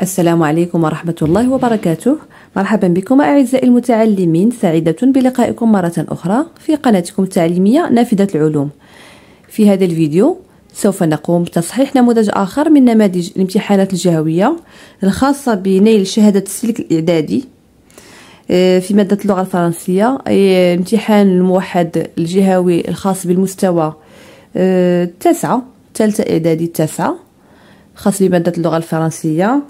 السلام عليكم ورحمة الله وبركاته. مرحبا بكم أعزائي المتعلمين، سعيدة بلقائكم مرة أخرى في قناتكم التعليمية نافذة العلوم. في هذا الفيديو سوف نقوم بتصحيح نموذج آخر من نماذج الامتحانات الجهوية الخاصة بنيل شهادة السلك الإعدادي في مادة اللغة الفرنسية، أي امتحان الموحد الجهوي الخاص بالمستوى التاسعة، ثالثة إعدادي التاسعة، خاص بمادة اللغة الفرنسية.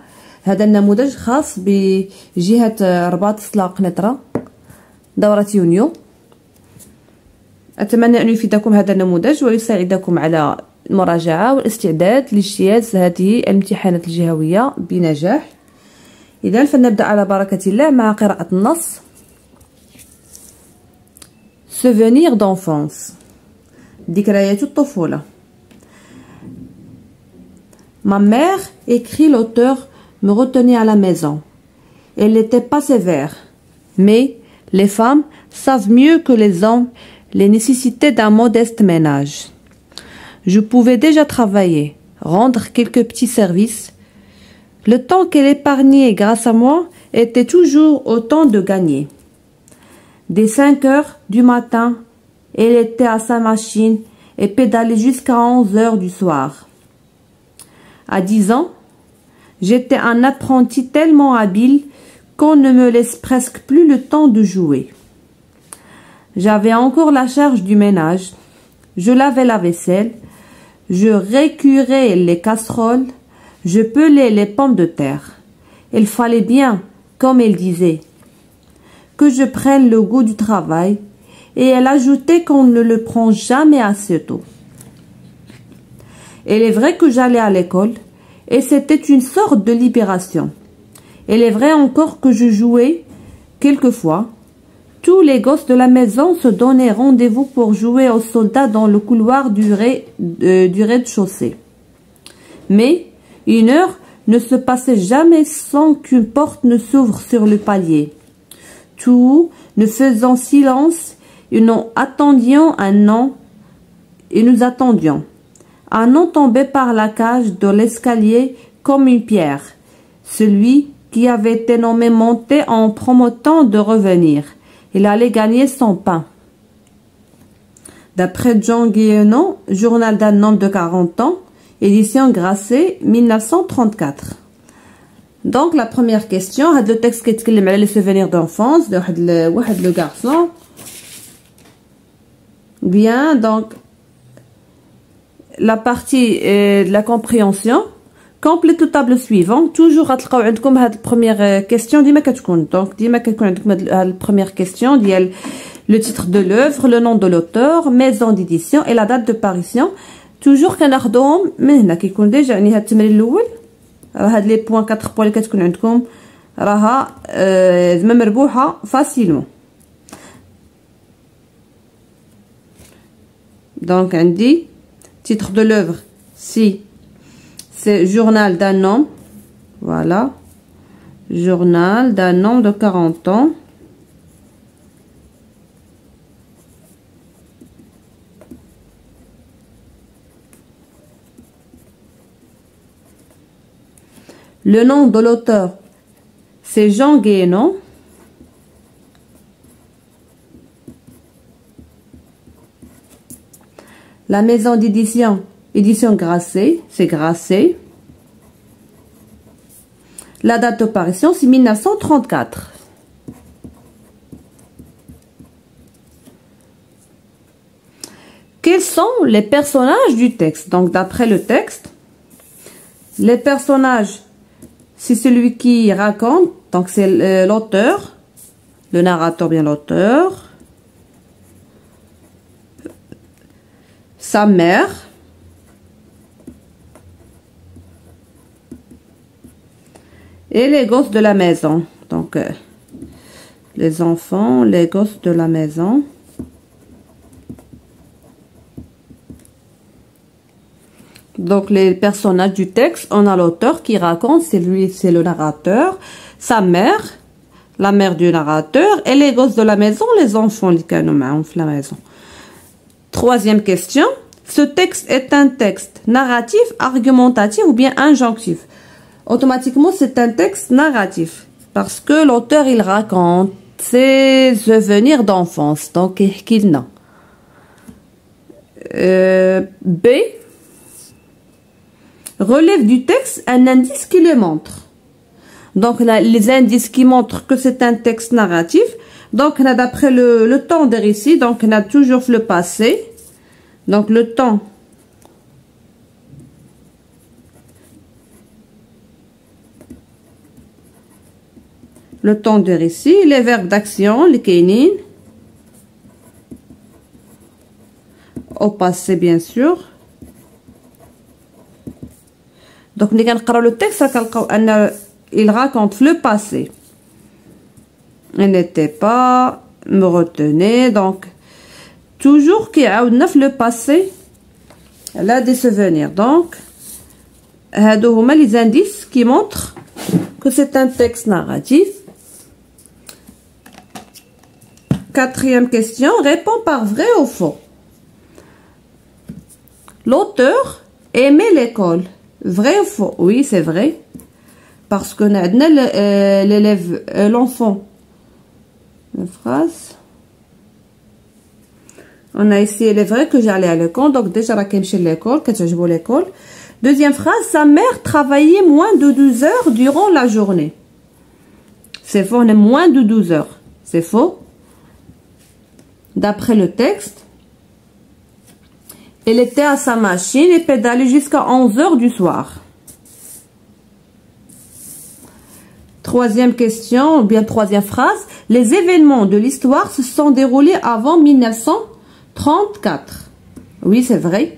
هذا النموذج خاص بجهة رباط صلا قنيطرة دورة يونيو. أتمنى أن يفيدكم هذا النموذج ويساعدكم على المراجعة والاستعداد لاجتياز هذه الامتحانات الجهوية بنجاح. إذا فلنبدأ على بركة الله مع قراءة النص. Souvenir d'enfance، ذكريات الطفولة. Ma mère, écrit l'auteur, me retenait à la maison. Elle n'était pas sévère, mais les femmes savent mieux que les hommes les nécessités d'un modeste ménage. Je pouvais déjà travailler, rendre quelques petits services. Le temps qu'elle épargnait grâce à moi était toujours autant de gagné. Dès 5 heures du matin, elle était à sa machine et pédalait jusqu'à 11 heures du soir. À 10 ans, j'étais un apprenti tellement habile qu'on ne me laisse presque plus le temps de jouer. J'avais encore la charge du ménage. Je lavais la vaisselle, je récurais les casseroles, je pelais les pommes de terre. Il fallait bien, comme elle disait, que je prenne le goût du travail, et elle ajoutait qu'on ne le prend jamais assez tôt. Il est vrai que j'allais à l'école, et c'était une sorte de libération. Il est vrai encore que je jouais, quelquefois. Tous les gosses de la maison se donnaient rendez-vous pour jouer aux soldats dans le couloir du rez-de-chaussée. Mais une heure ne se passait jamais sans qu'une porte ne s'ouvre sur le palier. Tout nous faisant silence, et nous attendions un an, et nous attendions. Un homme tombait par la cage de l'escalier comme une pierre. Celui qui avait été nommé montait en promettant de revenir. Il allait gagner son pain. D'après Jean Guéhenno, Journal d'un homme de 40 ans, édition Grasset, 1934. Donc la première question, le texte qui يتكلم على les souvenirs d'enfance de واحد le garçon. Bien, donc la partie de la compréhension. Complétez la table suivante. Toujours غتلقاو عندكم هاد première question ديما كتكون. Donc ديما كتكون عندكم هاد première question ديال le titre de l'œuvre, le nom de l'auteur, maison d'édition et la date de parution. toujours كناخذوهم من هنا كيكون ديجا يعني هاد التمرين الاول راه هاد لي بوين 4 بوين اللي كتكون عندكم راها زعما مربوحه فاسيلمون. دونك عندي titre de l'œuvre si c'est Journal d'un homme, voilà, Journal d'un homme de 40 ans. Le nom de l'auteur, c'est Jean Guéhenno. La maison d'édition, édition Grasset, c'est Grasset. La date de parution, c'est 1934. Quels sont les personnages du texte? Donc, d'après le texte, les personnages, c'est celui qui raconte, donc c'est l'auteur, le narrateur, bien l'auteur. Sa mère, et les gosses de la maison. Donc, les enfants, les gosses de la maison. Donc, les personnages du texte, on a l'auteur qui raconte, c'est lui, c'est le narrateur. Sa mère, la mère du narrateur, et les gosses de la maison, les enfants, les canons, la maison. Troisième question, ce texte est un texte narratif, argumentatif ou bien injonctif? automatiquement c'est un texte narratif. Parce que l'auteur il raconte ses souvenirs d'enfance. Donc il n'a. B. Relève du texte un indice qui le montre. Donc là, les indices qui montrent que c'est un texte narratif. Donc on a d'après le temps des récits, donc on a toujours le passé. Donc le temps. Le temps de récit, les verbes d'action, les kainin. Au passé bien sûr. Donc nous allons le texte, il raconte le passé. Il n'était pas, me retenait, donc toujours qu'il y a le passé, elle a des souvenirs. Donc, les indices qui montrent que c'est un texte narratif. Quatrième question, réponds par vrai ou faux. L'auteur aimait l'école. Vrai ou faux? Oui, c'est vrai. Parce que l'élève, l'enfant. La phrase. On a ici, il est vrai que j'allais à l'école. Donc, déjà, je suis à l'école, que je vais à l'école. Deuxième phrase, sa mère travaillait moins de 12 heures durant la journée. C'est faux, on est moins de 12 heures. C'est faux. D'après le texte, elle était à sa machine et pédalait jusqu'à 11 heures du soir. Troisième question, ou bien troisième phrase. Les événements de l'histoire se sont déroulés avant 1934. Oui, c'est vrai.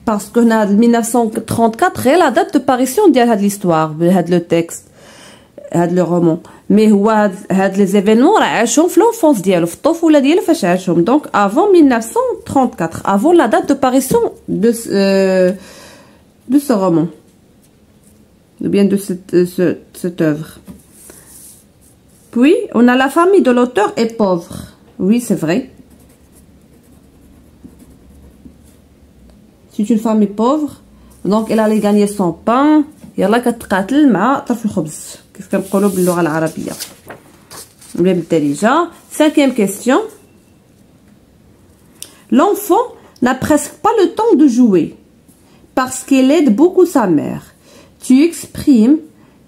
Parce que 1934 est la date de parution de l'histoire, le texte, le roman. Mais les événements عاشهم في l'enfance ديالو في الطفولة ديالو فاش عاشهم. Donc avant 1934, avant la date de parution de ce roman. Ou bien de cette œuvre. Puis, on a la famille de l'auteur est pauvre. Oui, c'est vrai. C'est une famille pauvre. Donc, elle allait gagner son pain. يلا كتقاتل مع طرف الخبز. كيف كنقولوا باللغة العربية. ولا بالدارجة. Cinquième question. L'enfant n'a presque pas le temps de jouer. Parce qu'il aide beaucoup sa mère. Tu exprimes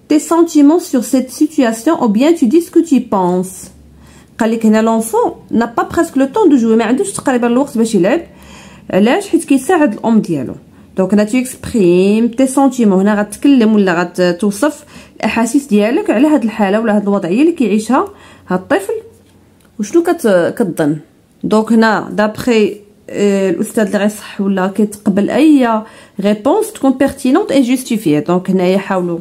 tes sentiments sur cette situation ou bien tu dis ce que tu penses. L'enfant n'a pas presque le temps de jouer. ما عندوش تقريبا الوقت باش يلعب. علاش؟ حيت كيساعد الام ديالو. دونك هنا tu exprimes tes sentiments. هنا غتكلم ولا غتوصف الاحاسيس ديالك على هاد الحاله ولا هاد الوضعيه اللي كيعيشها هاد الطفل وشنو كتظن. دونك هنا دابخي الاستاذ اللي غيصح ولا كيتقبل اي ريبونس تكون بيرتينونت اي جوستيفيي. دونك هنايا حاولوا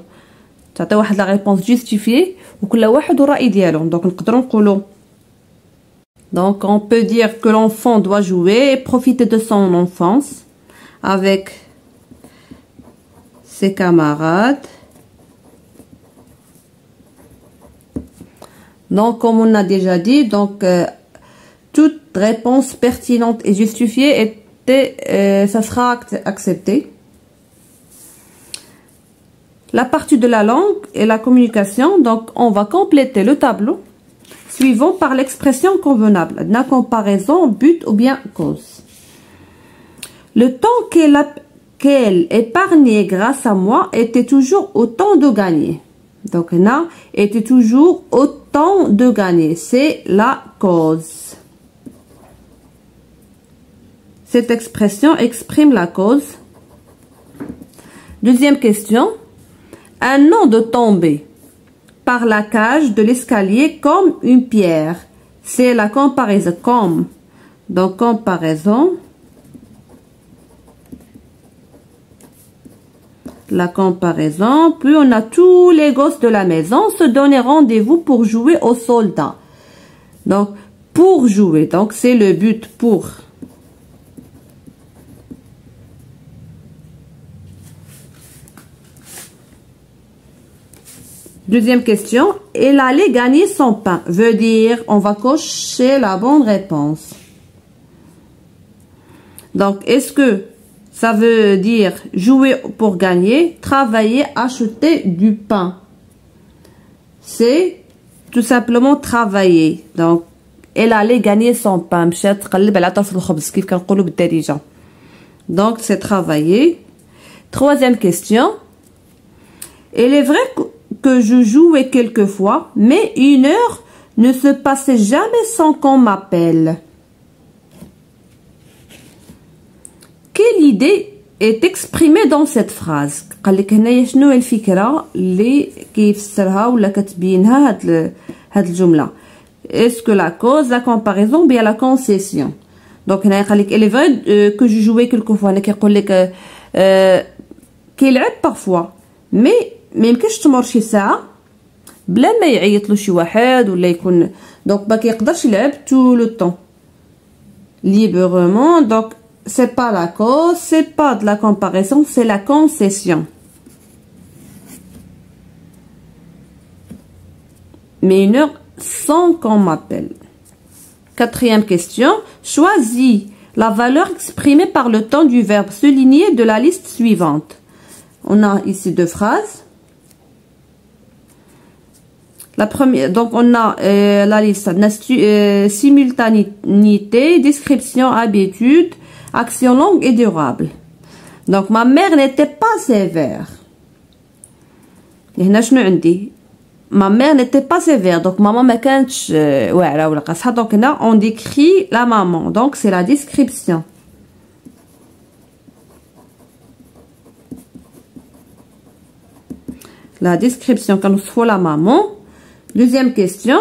تعطيو واحد لا ريبونس جوستيفيي وكل واحد والراي ديالو. دونك نقدروا نقولوا donc on peut dire que l'enfant doit jouer et profiter de son enfance avec ses camarades. Donc comme on a déjà dit, donc toute réponse pertinente et justifiée ça sera accepté. La partie de la langue et la communication, donc on va compléter le tableau suivant par l'expression convenable. La comparaison, but ou bien cause. Le temps qu'elle épargnait grâce à moi était toujours autant de gagner. Donc là, était toujours autant de gagner. C'est la cause. Cette expression exprime la cause. Deuxième question. Un nom de tomber par la cage de l'escalier comme une pierre. C'est la comparaison comme. Donc comparaison. La comparaison. Puis on a tous les gosses de la maison se donner rendez-vous pour jouer aux soldats. Donc pour jouer. Donc c'est le but pour. Deuxième question, elle allait gagner son pain. Veut dire, on va cocher la bonne réponse. Donc, est-ce que ça veut dire jouer pour gagner, travailler, acheter du pain. C'est tout simplement travailler. Donc, elle allait gagner son pain. Donc, c'est travailler. Troisième question. Il est vrai que je jouais quelquefois, mais une heure ne se passait jamais sans qu'on m'appelle. Quelle idée est exprimée dans cette phrase? قال لك هنايا شنو هي الفكرة اللي كيفسرها ولا كتبينها هاد الجملة. Est-ce que la cause, la comparaison ou bien la concession? Donc هنايا قال لك il est vrai que je jouais quelquefois. هنا كيقول لك كيلعب parfois mais ما يمكنش تمر شي ساعة بلا ما يعيط له شي واحد ولا يكون دونك ما كيقدرش يلعب tout le temps librement. Donc c'est pas la cause, c'est pas de la comparaison, c'est la concession. Mais une heure sans qu'on m'appelle. Quatrième question. Choisis la valeur exprimée par le temps du verbe souligné de la liste suivante. On a ici deux phrases. La première, donc on a la liste simultanéité, description, habitude, action longue et durable. Donc ma mère n'était pas sévère. هنا شنو عندي؟ Ma mère n'était pas sévère. Donc maman ما كانتش واعرة ولا قاصحة. Donc هنا on décrit la maman. Donc c'est la description. La description كنوصفوا la maman. Deuxième question.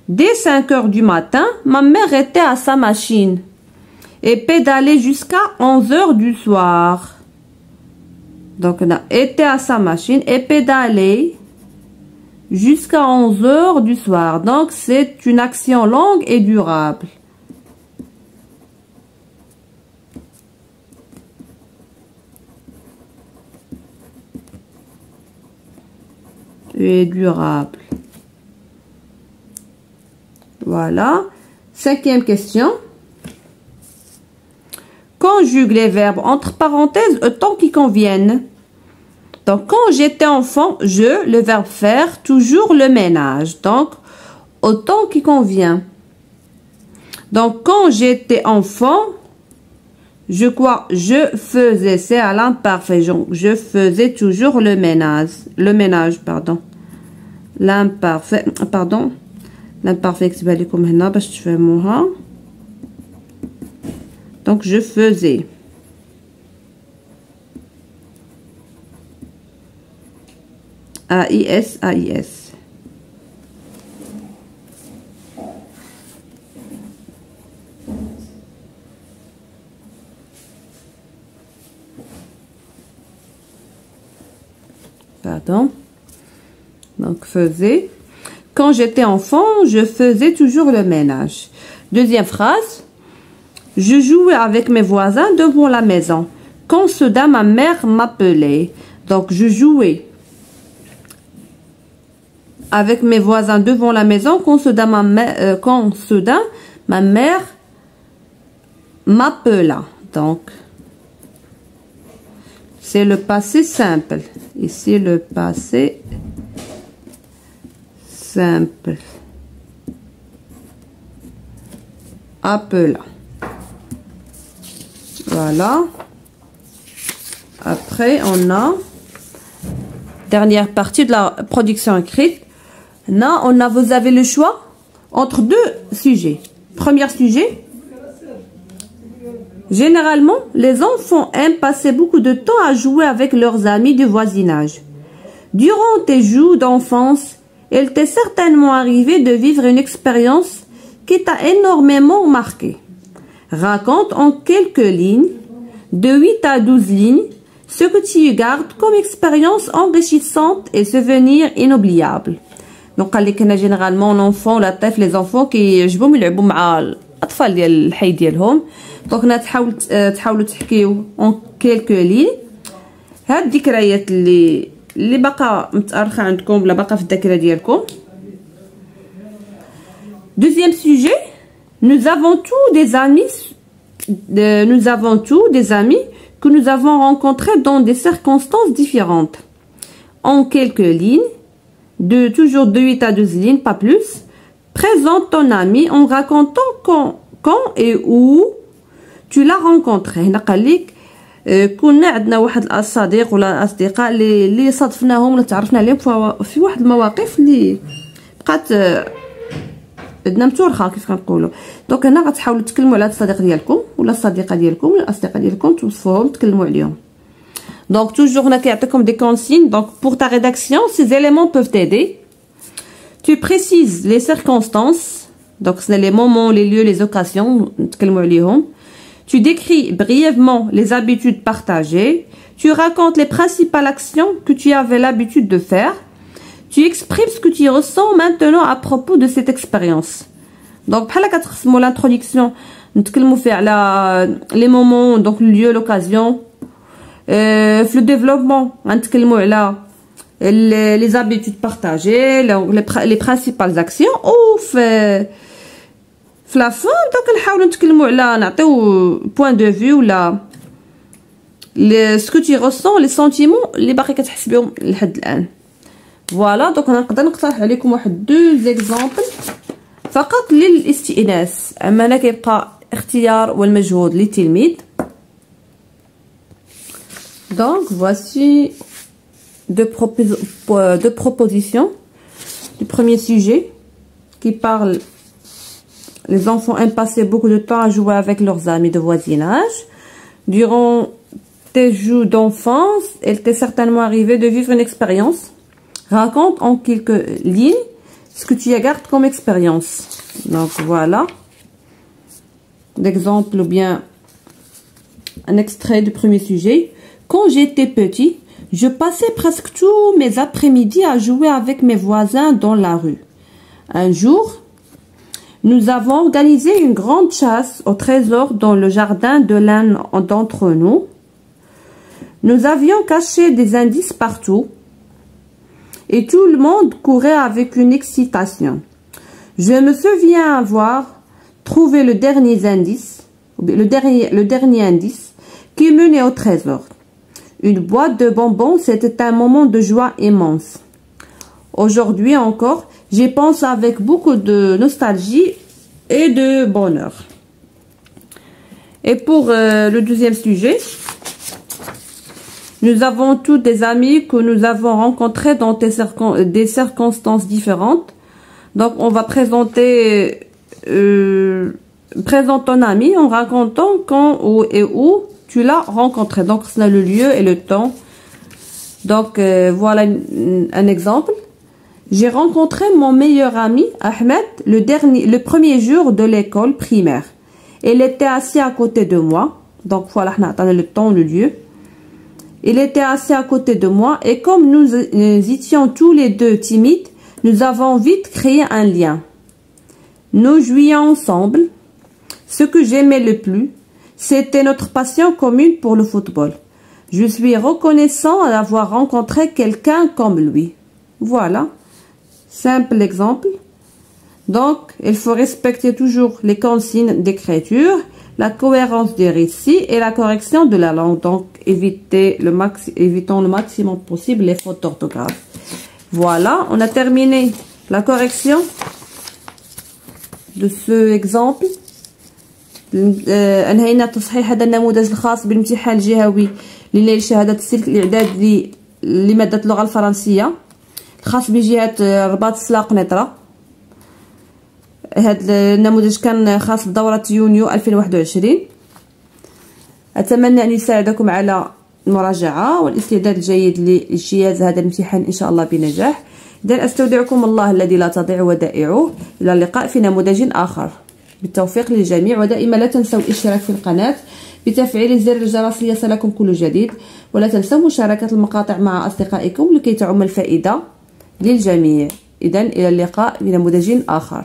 Dès 5 heures du matin, ma mère était à sa machine et pédalait jusqu'à 11 heures du soir. Donc, on a été à sa machine et pédalait jusqu'à 11 heures du soir. Donc, c'est une action longue et durable. Et durable. Voilà. Cinquième question. Conjugue les verbes entre parenthèses autant qu'ils conviennent. Donc, quand j'étais enfant, le verbe faire, toujours le ménage. Donc, autant qu'il convient. Donc, quand j'étais enfant, je faisais, c'est à l'imparfait. Je faisais toujours le ménage, pardon. L'imparfait, pardon. L'imparfait, c'est comme هنا باش تفهموها. Donc, je faisais. A-I-S, A-I-S. Pardon. Donc, faisais. Quand j'étais enfant, je faisais toujours le ménage. Deuxième phrase. Je jouais avec mes voisins devant la maison. Quand soudain ma mère m'appelait. Donc, je jouais avec mes voisins devant la maison. Quand soudain ma mère m'appela. Donc, c'est le passé simple. Ici, le passé simple. Appela. Voilà. Après, on a dernière partie de la production écrite. Là, vous avez le choix entre deux sujets. Premier sujet. Généralement, les enfants aiment passer beaucoup de temps à jouer avec leurs amis du voisinage. Durant tes jours d'enfance, il t'est certainement arrivé de vivre une expérience qui t'a énormément marqué. Raconte en quelques lignes, de 8 à 12 lignes, ce que tu gardes comme expérience enrichissante et souvenir inoubliable. Donc, généralement, l'enfant, la طفل, les enfants qui يعجبهم يلعبوا مع الأطفال ديال الحي ديالهم. Donc, تحاولوا تحكيو en quelques lignes. هاد الذكريات اللي باقا متأرخة عندكم ولا باقا في الذاكرة ديالكم. Deuxième sujet, nous avons tous des amis que nous avons rencontrés dans des circonstances différentes. En quelques lignes, toujours de 8 à 12 lignes, pas plus, présente ton ami en racontant quand et où tu l'as rencontré. هنا قال لك كنا عندنا واحد الصديق ولا اصدقاء اللي صادفناهم ولا تعرفنا عليهم في واحد المواقف اللي بقات عندنا متورخه كيف كنقولوا. دونك هنا غتحاولوا تكلموا على الصديق ديالكم ولا الصديقه ديالكم ولا الاصدقاء ديالكم، توصفوهم تكلموا عليهم. Donc toujours هنا كيعطيكم des consignes. Donc pour ta rédaction, ces éléments peuvent t'aider. Tu précises les circonstances. Donc c'est les moments, les lieux, les occasions نتكلموا عليهم. Tu décris brièvement les habitudes partagées. Tu racontes les principales actions que tu avais l'habitude de faire. Tu exprimes ce que tu ressens maintenant à propos de cette expérience. Donc بحال كتقسموا l'introduction نتكلموا فيها على les moments, donc le lieu, l'occasion. في le développement غنتكلموا على les habitudes partagées, les principales actions. ou في la fin donc نحاولوا نتكلموا على نعطيو point de vue ولا ce que tu ressens, les sentiments اللي باقي كتحس بهم لحد الان. فوالا دونك نقدر نقترح عليكم واحد دو زيكزامبل فقط للاستئناس، اما هنا كيبقى اختيار والمجهود للتلميذ. Donc voici deux propositions du premier sujet qui parle. Les enfants aiment passer beaucoup de temps à jouer avec leurs amis de voisinage. Durant tes jours d'enfance, il t'est certainement arrivé de vivre une expérience. Raconte en quelques lignes ce que tu y gardes comme expérience. Donc voilà l'exemple ou bien un extrait du premier sujet. Quand j'étais petit, je passais presque tous mes après-midi à jouer avec mes voisins dans la rue. Un jour, nous avons organisé une grande chasse au trésor dans le jardin de l'un d'entre nous. Nous avions caché des indices partout et tout le monde courait avec une excitation. Je me souviens avoir trouvé le dernier indice qui menait au trésor. Une boîte de bonbons, c'était un moment de joie immense. Aujourd'hui encore, j'y pense avec beaucoup de nostalgie et de bonheur. Et pour le deuxième sujet, nous avons tous des amis que nous avons rencontrés dans des circonstances différentes. Donc on va présente ton ami en racontant quand et où tu l'as rencontré. Donc c'est le lieu et le temps. Donc voilà un exemple. J'ai rencontré mon meilleur ami Ahmed le premier jour de l'école primaire. Il était assis à côté de moi. Donc voilà, on a le temps, le lieu. Il était assis à côté de moi et comme nous étions tous les deux timides, nous avons vite créé un lien. Nous jouions ensemble. Ce que j'aimais le plus, c'était notre passion commune pour le football. Je suis reconnaissant d'avoir rencontré quelqu'un comme lui. Voilà. Simple exemple. Donc, il faut respecter toujours les consignes d'écriture, la cohérence des récits et la correction de la langue. Donc, évitons le maximum possible les fautes d'orthographe. Voilà, on a terminé la correction de ce exemple. أنهينا تصحيح هذا النموذج الخاص بالامتحان الجهوي لنيل شهادة السلك الإعدادي لمادة اللغة الفرنسية خاص بجهة رباط سلاق نطرة. هذا النموذج كان خاص بدورة يونيو 2021. أتمنى أن يساعدكم على المراجعة والاستعداد الجيد لاجتياز هذا الامتحان إن شاء الله بنجاح. إذن أستودعكم الله الذي لا تضيع ودائعه. إلى اللقاء في نموذج آخر. بالتوفيق للجميع، ودائما لا تنسوا الاشتراك في القناة بتفعيل زر الجرس ليصلكم كل جديد، ولا تنسوا مشاركة المقاطع مع أصدقائكم لكي تعم الفائدة للجميع. إذن إلى اللقاء في نموذج آخر.